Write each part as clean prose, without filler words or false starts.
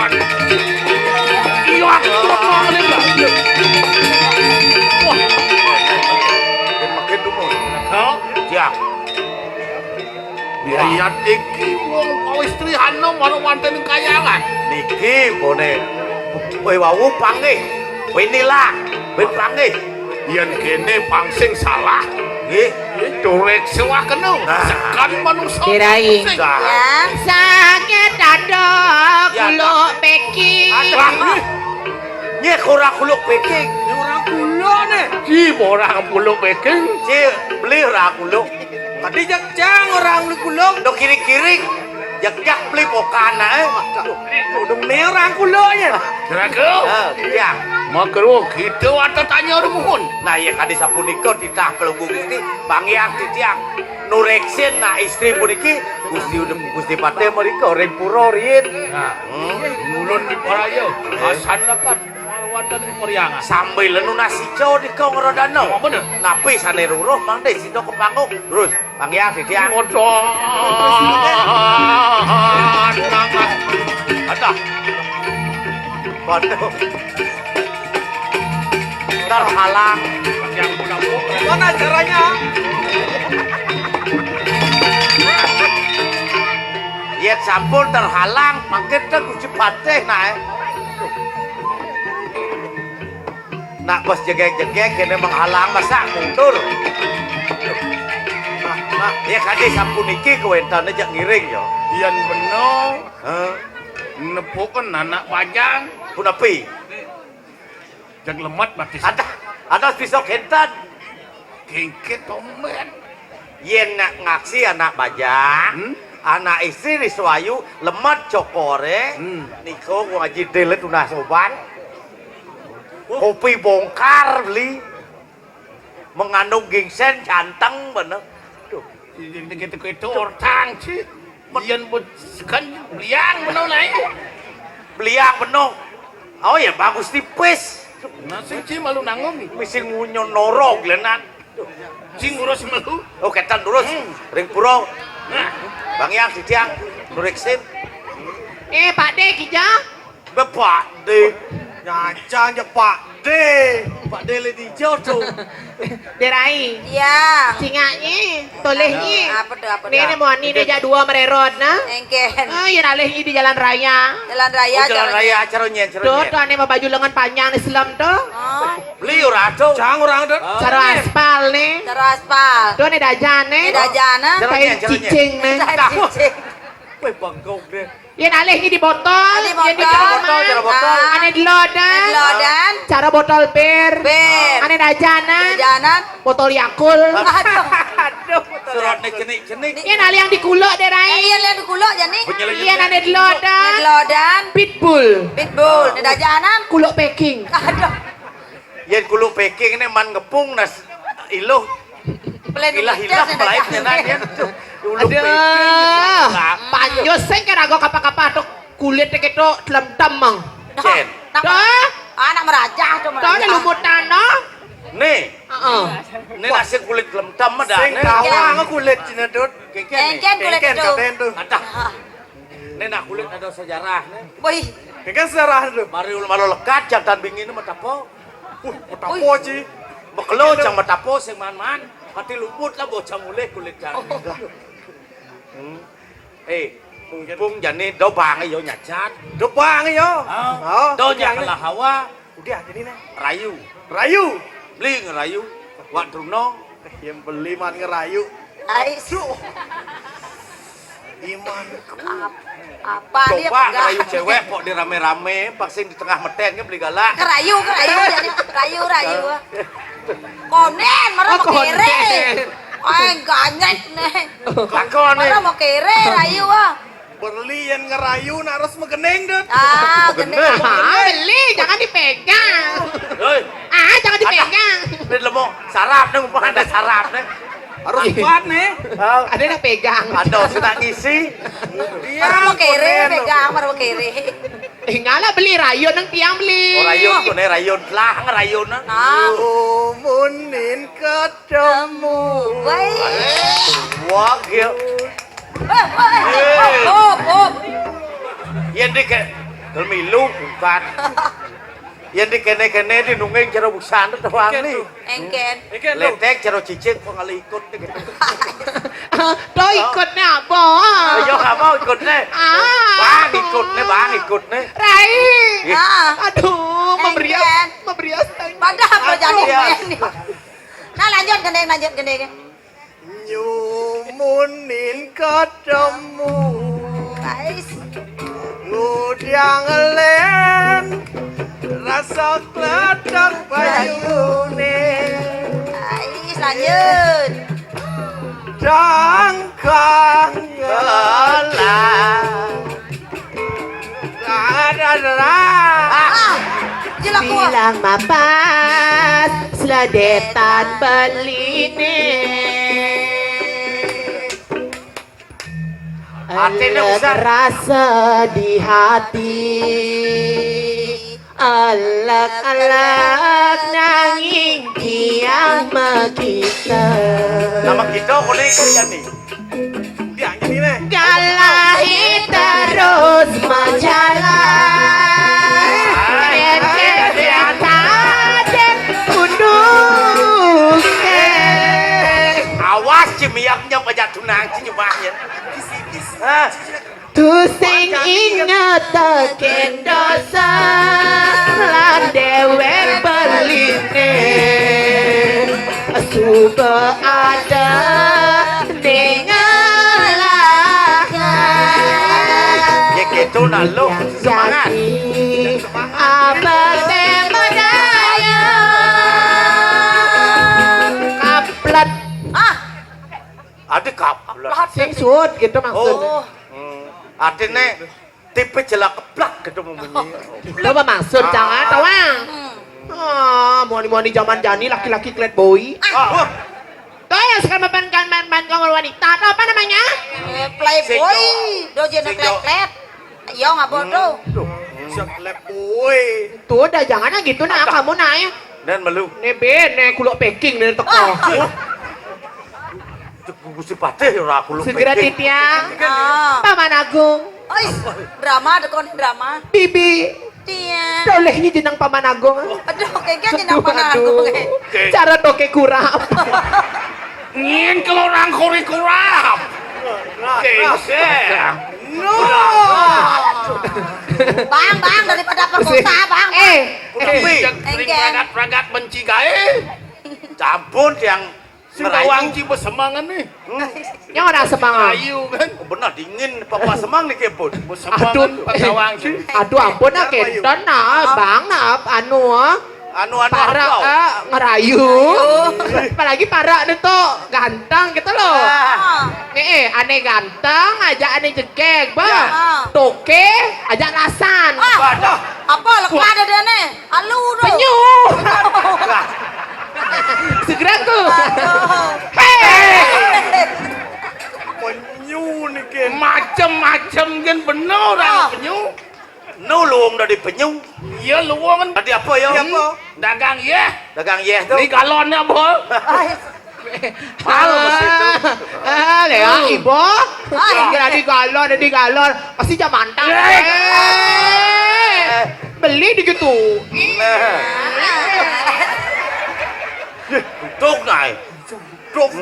Iya aku ngene lho. Wah. Makin dumun. Kau Siap. biaya iki wong istri hanom marang wonten kayangan. Niki bone. Kowe wau pangih. Kowe nila. Ben pangih. Yen kene pangsing salah, Nggih. durek sewah kenu. Sekan manungsa. Kirai. Dah. Sakit dada Ya, kuluk peki. Wah. Nyek ora kuluk peking. Orang kula ne. Ki orang puluh peking. Si beli ora kuluk. Tadi jang orang kuluk. Do kiri-kiri. Jak beli pokana. Udung ne orang kuluknya. Kira-kira. Ya. Makro gitu atau tanya rumuhun. Nah ya kadi sapunika titah kelunggu Gusti pangyang titiang nureksin nah istri puniki Gusti Pate mriko ring pura riyin. Nah, mulun di parayo. Asana kan wonten peryangan. Sambil lenu nasi jo dika ngrodano. Oh, bener. Napi sane ruruh mangde sida kepanguk. Terus pangyang titiang. Ngodoan. Ada. Waduh. Terhalang Yang muda-muda. mana caranya? Ya sampun terhalang makin teh Gusti Patih nae. Nak bos jegek-jegek kene menghalang masa mundur. Nah, ya kadi sampun iki kewentane jak ngiring yo. Yen bener Heh, nepukeun anak pajang punapi? jeung lemat batis. Ada besok hentan. Kengket omen. Yen nak ngaksi anak bajang, anak istri diswayu lemat cokore, niko wajib delet tunah soban. Kopi bongkar beli, mengandung ginseng janteng bener. Gitu orang sih. Yen kan liang bener naik. Beliang bener. Oh ya bagus tipis. Nasi sih malu nanggung. Misi ngunyon norog lenan. Sing ngurus malu. Oh ketan durus, ring puro. Nah, Bang Yang sitiang, nureksin. Pak De Kija. Bapak de. Nyacang ya Pak D. Pak D le dijodoh. Derai. Iya. Singanya, tolehnya. Apa tuh? Ini mau ani deja dua mererot nah. Engken. Yang alehnya di jalan raya. Jalan raya. Oh, jalan raya caronyen. Tuh, ane mau baju lengan panjang Islam tuh. Oh, Beli ora ado. Cang orang deh. Cara aspal nih. cara aspal. Tuh ane dajan nih. Beda jana. Kain cicing nih. Weh bangkok deh. Yang alehnya di botol. Di Yang di botol. Cara botol. Ane di lodan. Lodan. Cara botol bir. Bir. Ane dajanan. Janan. Botol Yakul. Aduh. Surat nek cenik-cenik. Yang aleh yang di kulok deh Rai. Iya lihat di kulo jani. Yang ane di lodan. Lodan. Pitbull. Pitbull. Beda janan. Kulok Peking. Aduh. Yen kulo Peking ini man ngepung nas iluh Pelen ilah-ilah pelaitnya nah yen. Aduh, panjos sing kira go kapa-kapa tuh kulit itu telem-tem mang. Cen. Dah, Anak merajah tuh dah ada lumutan no. Nih, Heeh. ini nasi kulit lemtam ada. Sing kawang kulit cina dut. Engken kulit Engken itu. katen tuh. Ada. Ini nak kulit ada sejarah nih. Wih. Engken sejarah tuh. Mari malu lekat jantan bingin matapo. Tapo ci. Bekelo jang matapo sing man-man. Hati luput lah bocah mulai kulit jang. Mumpung jani do bang yo nyacat. Dopang yo. Oh, do nyakalah hawa Udah jadi nih. rayu. Rayu. Beli ngerayu. Wak Druno. Yang beli man ngerayu. Aisu. Imanku. Apa dia Coba pegang? ngerayu cewek kok di rame-rame vaksin di tengah meten kan beli galak. Kerayu jadi rayu. Konen, marah mau kere. Ay, ganyet nih. Lakon nih. Marah mau kere rayu ah. Beli yang ngerayu nak harus megeneng dut. Ah, Bener. gede. Beli, jangan dipegang. Hei, Jangan dipegang. ini lemok sarap nih umpah ada sarap nih. Harus kuat nih. Ada yang pegang. Ada sudah ngisi. Marah mau kere, pegang marah mau kere. Ngalah beli rayon nang tiang beli. Oh rayon tuh nih rayon lah ngerayon nah. Nah, Umunin ketemu. woi. Wah gil. Hop. Yang di ke Dol milu bukan. Yen di kene-kene di nungeng cara busan tuh wangi. Engken. Letek cara cicing kok ngali ikut gitu. Do ikutnya apa? Ayo nggak mau ikutnya. Bang ikutnya. Rai. Ah. Aduh, Engken. memberias. Padahal apa jadi Iya. ini. Nah lanjut gendeng. Nyumunin ketemu Guys. ngudang len rasa kledak payune Guys, lanjut. dangkang Ah. Jelak gua. Bilang mapas seladetan beline. Hatinya usah. Rasa di hati alak-alak nanging tiang kita. Nama kita boleh kalian nih. dia ini nih Galahi terus menjalan. Awas cimiaknya pajak tunang cinyumahnya. Tusing inget teken dosa lan dewe beline suba ada dengalah Ya gitu nah lu semangat. abad temodaya kaplet Ah. Ada kapal. sing sud gitu maksudnya. Oh. Artinya tipe jelak keplak gitu membunyi. Lo apa maksud jangan tahu mau di zaman jani laki-laki klet boy. Tuh yang sekarang main kamar wanita atau apa namanya? Playboy. Do jeneng klet-klet. Yo nggak bodoh. seklep boy Tuh udah jangan gitu nah kamu nanya. Dan melu. Nebe kulok packing dari toko. Gusti patih ora aku lu. Segera titiang. Ah. Paman Agung. Oi, drama dekon drama. Bibi. Dia. Dolehnya jenang Paman Agung. Aduh, kayaknya jenang mana aku. Cara toke kurap. Ngin kelorang kuri kurap. Bang, daripada perkosa, Bang. Ragat-ragat benci gae. Campur yang Singkawang ci besemangan nih. Yang orang semangat. Ayu kan. benar dingin papa semang nih kepun. Besemangan pagawang ci. Aduh ampun nah kenton nah bang nah anu Anu para ngerayu. Apalagi para itu ganteng gitu loh. Nih aneh ganteng aja aneh jegek bang. Toke aja lasan. Apa lekah ada dia nih? Alu do. Penyu. Segera tuh. penyu nih ken Macem-macem kan bener orang penyu. Nulung dari penyu. Iya luang kan. Tadi apa ya? Dagang ya. Dagang yeh tuh. Ini galonnya bol. Hal mesti itu. Ya ibu. Ada di galon. Pasti jam mantap. Beli di gitu. Tuk nai. Tuk.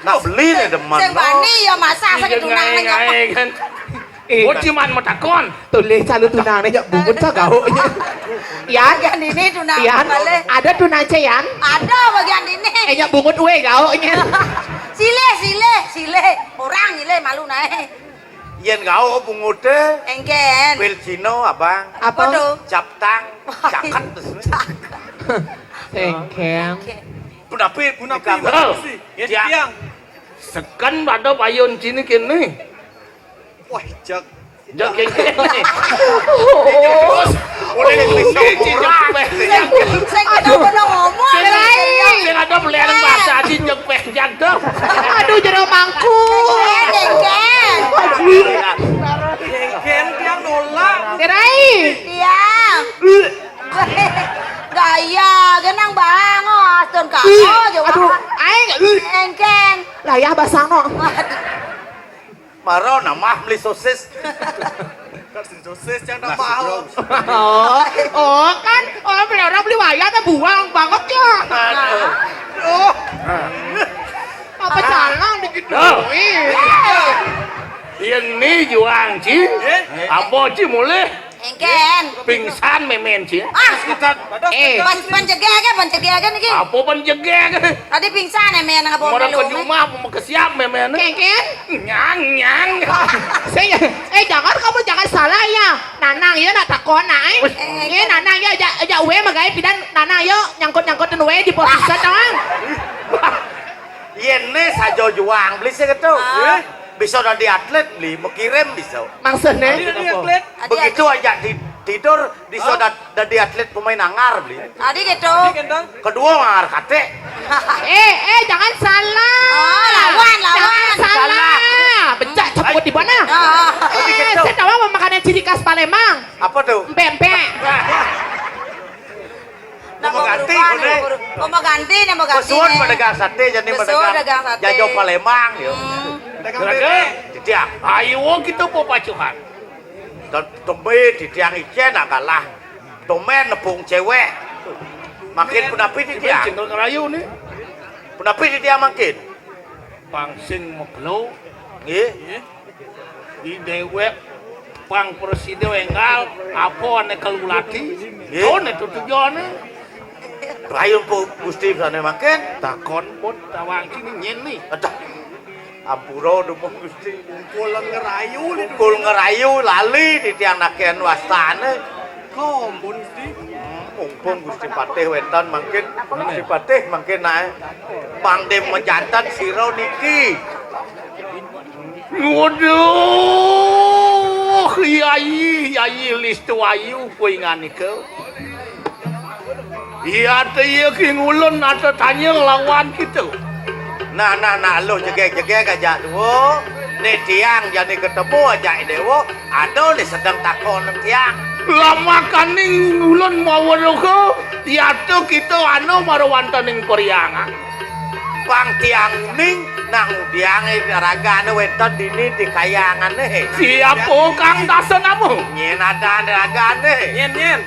Nak beli nih deman. Sing bani ya masak sakit tunang nang kan. Oh cuman mau takon. Tulis selalu tunang aja bungut tak kau. Yan, bagian ini tunang Yan, balik. ada tunang Yan. Ada bagian ini. Nya bungut we kau nya. Sile. Orang sile malu naik. Yen kau bungut deh. Engken. Wil Cino abang. Apa tuh? Captang. Cakat. Tengkeng. Punapi. Ya tiang. Sekan pada payun sini kini. wah jak Jak kengkeng nih. Boleh Sing kenapa ngomong? Sing ada belian bahasa di nyepeh jagdok. Aduh jero mangku. Engken. ken tiang nolak Tirai. Tiang. Gaya, genang bang, ton kamu juga. Aduh, aing Engken. layah basang no. Maro nama beli sosis. Kan si sosis yang tak paham. Kan beli orang beli wayang kan buang banget ya. Apa jalan digituin? Ini juang ci. Apa ci mulai Engken. pingsan memen ci. Penjegek niki. Apa penjegek? Tadi pingsan men ngabon Orang lu. kejumah mau kesiap memen. Kengken? Nyang. Saya jangan kamu jangan salah ya. Nanang ya nak takon naik. Ini nanang ya aja we magay pidan nanang yo nyangkut-nyangkutin we di posisi tawang. Yene sajo juang beli segitu. Bisa udah di atlet beli mengirim bisa. Maksudnya? Begitu aja tidur di soda di atlet pemain angar beli. Tadi gitu. Kedua angar kate. Jangan salah. Lawan. Jangan salah. Becak cepet di mana? Saya tahu makanan ciri khas Palembang. Apa tuh? Pempek. Mau ganti, mau ganti. Pesuan pedagang sate jadi pedagang jajo Palembang ya. Tidak. Ayo kita mau pacuhan. Tombe di tiang ijen nak kalah. Tomen nebung cewek. Makin penapi di tiang. Cendol ngerayu nih. Penapi di tiang makin. Pangsing meklo. Nggih. Di dewek pang presiden enggal apa ane kalulati. Nggih. Oh nih tujuannya. Rayun po Gusti sana makin. Takon pun tawang sini nyen nih. Aduh. Ampuro dumo Gusti. Kulang ngerayu nih. Kul ngerayu lali di tiang nakian wastane. Kompon Gusti. Mumpung Gusti Patih wetan makin Gusti Patih makin naik. Mangdem menjantan siro niki. Waduh, yai listu ayu kuingan iku. Iya teh ki ngulun ata tanya lawan kita. Nah lo jegek aja dulu. Nih tiang jadi ketemu aja dewo. Aduh nih sedang takon tiang. Lama kaning ngulun mau weruh. Ya tuh kita anu marwanten ning periangan. Pang tiang ning nang tiang ragane weton dini di kayangan nih. Siap kang dasenamu. Nyen ada ragane. Nyen.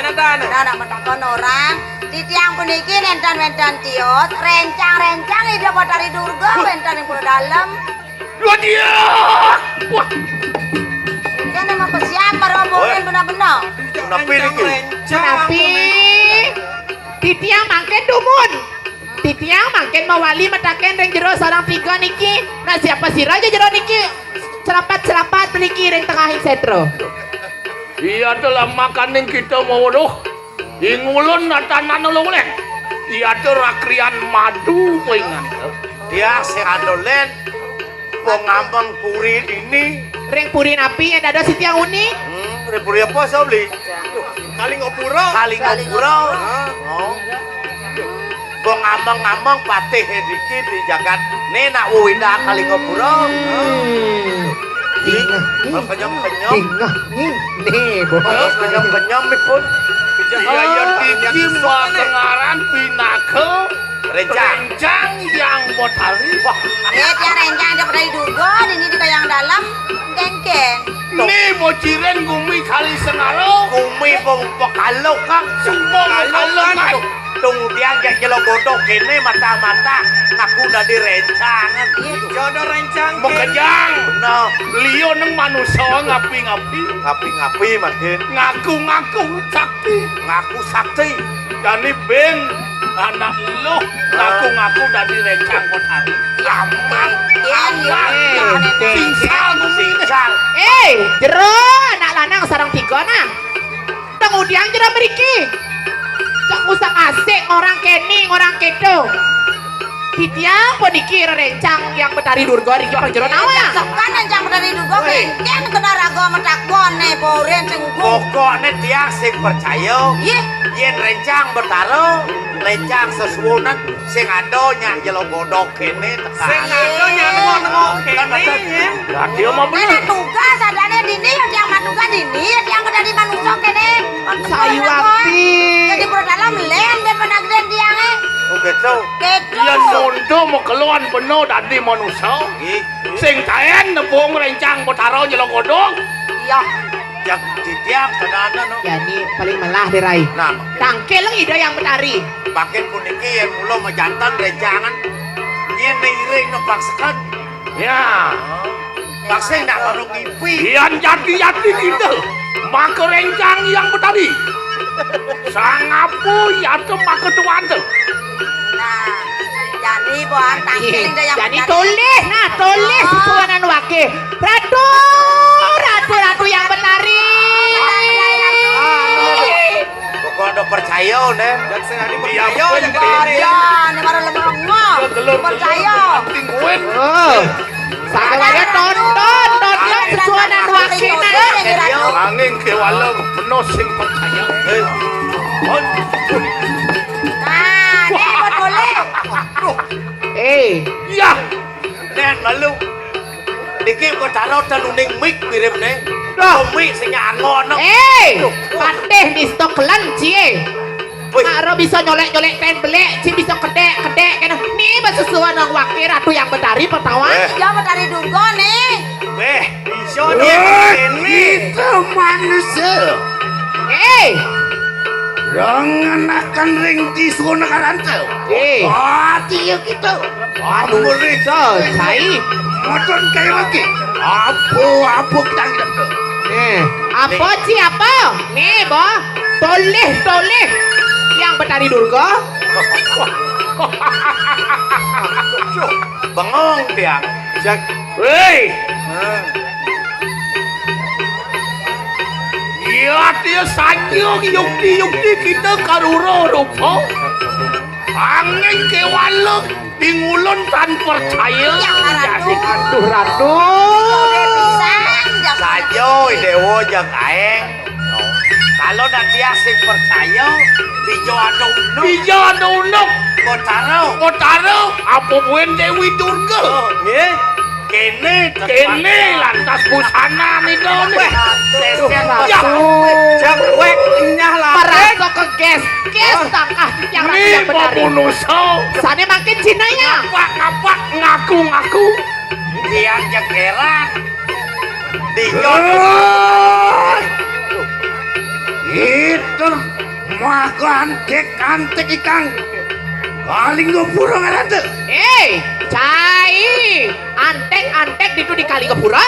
Nah, nak mentakon orang di tiang puniki rentan tios rencang hidup dari durga rentan yang pura dalam. Wah dia. Wah. Kan emang siapa rombongan benar-benar. Kenapa ini? Tapi titiang mangken dumun. Titiang mangken mawali mataken reng jero sarang tiga niki. Nah siapa sih raja jero niki? Cerapat niki reng tengah sentro. Iya telah makanin kita mau weruh. Ingulun natanan oleh. Iya tuh rakrian madu kuingan. Dia seadolen pengambang puri ini. Reng puri napi yang ada si tiang uni. Puri apa sobli? Kali ngopuro. Kali ngopuro. Pengambang-ambang patih diki di jagat. Nih nak uwinda kali ngopuro. Kenyam-kenyam. Nih, bos. Kenyam-kenyam pun. Iya tiki mah kengaran pinake. Rencang yang botari. Wah, Tiang rencang hidup dari durga ini di kayang dalam gengkeng. Nih mau ciren gumi kali senaro. kumi pekalau kang. Semua kalau kan. Tung tiang jak jelo godok kene mata-mata ngaku udah direncangan. Jodoh rencang. Mau kejang. Bener. Lio neng manusia ngapi-ngapi. Ngapi-ngapi makin. Ngaku-ngaku sakti. Ngaku sakti. Jadi ben anak lo ngaku-ngaku udah direncang botari. Aman. Pingsal gumi. Pingsal. Jero anak lanang sarang tiga nah. Kemudian jero meriki. Cak musak asik orang kening orang kedo. Titiang pun dikira rencang yang betari durga di Jepang jero nawa. Kan rencang dari durga gengkeng kena raga metakon nih poren sengguh. Pokoknya tiang sing percaya. Ih, Yen rencang bertaruh, lencang sesuunan sing adonya jelo godok kene tekan. Sing adonya nengok kene. Berarti mau bener. tugas adanya dini yang matukan dini yang dari manusia kene. Sayu api. Jadi pro dalam lem ben penagden tiangnya. gitu. Gitu. Yen mundo mau keluar penuh dadi manusia. Ih, Sing taen nepung rencang Betara Jelong Godong. Iya. jak ditiang tenanan no. Yani paling malah deh Rai. Nah, Tangke lang ida yang betari. pakai puniki yang mula majantan rencangan. Nyen iring no paksakan. Ya, Paksa nak baru mimpi. Ian jati-jati kita. Maka rencang yang betari. Sangapu yaitu maka tuan tu. Nah, jadi buat tangkil dah yang Yani benar. toleh, nah toleh susuanan wake. Ratu, ratu yang betari. Pokoknya percaya nih. Jak sing ani Iya, percaya jak penting. Ya, ini baru lemah percaya. Tingguin. Oh, sakawanya tonton susuanan wake nah. Angin ke walau penuh sing percaya. Nah, ini buat boleh. Ya, Nen malu. Dikit kau taruh taluning mic mirip nih. Dah mic sing angon no. Pateh di stok cie. Wih. Aro bisa nyolek-nyolek pen belek, ci bisa kedek kan. Nih susuanan wake ratu yang betari pertawan. Ya dari Durgo nih. Beh, iso dia ini. itu manusia. Jangan akan ring di sana karanta. Dia gitu. Aduh, so, cai. Macam kayak lagi. Apa kita hidup tu? Apa ci apa? Nih, Bo. Toleh. Yang betari Durga. Bengong tiang. Jak. Hei, ya dia saja yukti kita karuro rupa. Angin ke walau dingulun tan percaya. Ratu. Aduh, ratu. Udah pisang. Sajo dewo jak aeng. Kalau nanti asing percaya, bijo aduk no. Bija ada unuk. Kotaro. Apa buen Dewi Durga? Nggih. Kene Kene lantas busana nih dong. Sesian Ya. Jak wek nyah lah. Merasa ke ges tangkah yang ratu Ini yang betari. manusia. Sana makin cinanya. Ngapak ngaku. Tiang jak heran. Dijo. Itu makan antek ikan. Kaling gue burung ada. Cai. Antek itu di kali kepura.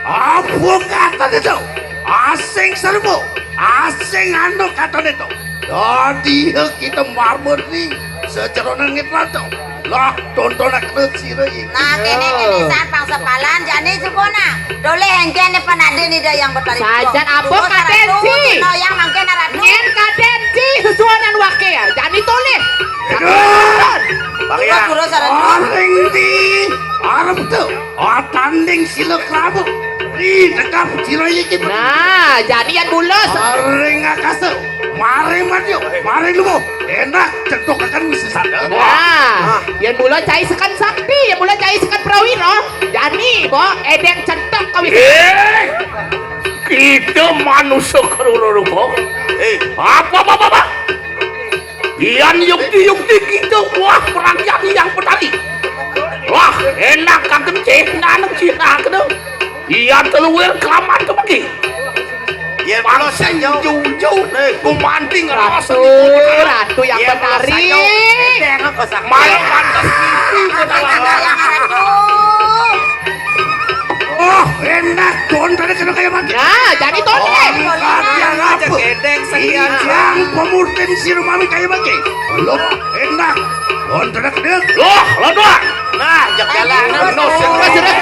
Apa kata itu? Asing serbu. Asing anu kata itu. Jadi kita marmer nih. Secara nangit lato. Lah tonton nak siroi. Nah, kene saat pangsa palan jani supona. Dole hengkene panade nih dah yang betari. Sajan apa kadensi? No yang mangke naratu. Nyen kadensi susuanan wake ya. Jadi toleh. Bang ya. Guru saran. Orang di Arab tuh. Tanding silok rabu. Di dekap siroi kita. Nah, jadi yang bulos. Orang akasa. Mari lu mau. Enak cetok akan bisa sadar. Nah, yang mula cai sekan sakti, yang mula cai sekan prawiro. Jadi, Bo, edeng centok kawin. Kita manusia keruru-rupa. Apa? Ian yukti kita wah perakyat yang petani. Wah, enak kan kencing nanek Cina kena. Iya teluwer kelaman tu pergi. Ya Kalau kalau saya sajo. jauh-jauh, kumanting rasa Ratu yang Ya betari. Edeng kok sak. malah pantas mimpi ke dalam. Yang naratu. Oh, enak don tadi kena kayak mati. Nah, jadi toleh. Yang apa? Edeng sekian. Yang pemurtin si rumami kayak mati. Loh, enak. Don tadi kena. Loh, lo doang. Nah, jak jalan. Ayo, No, ayo. sing- Sudah